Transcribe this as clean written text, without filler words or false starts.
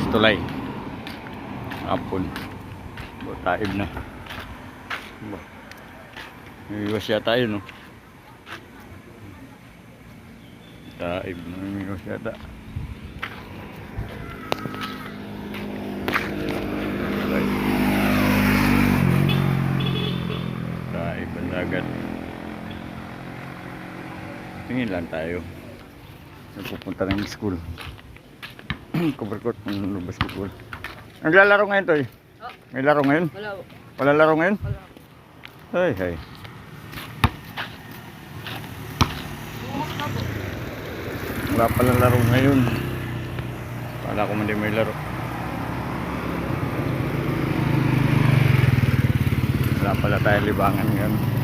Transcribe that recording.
tulay. Hapon. Taib na. Iwas yata yun, no? Taib na, iwas yata. Taib ang dagat. Tingin lang tayo. Pupunta ng school. Cover court ng basketball. Naglalaro ngayon to eh. May laro ngayon? Wala. Wala laro ngayon? Wala. Ay, ay. Wala pala laro ngayon. Wala ko man din may laro. Wala pala tayo libangan ngayon.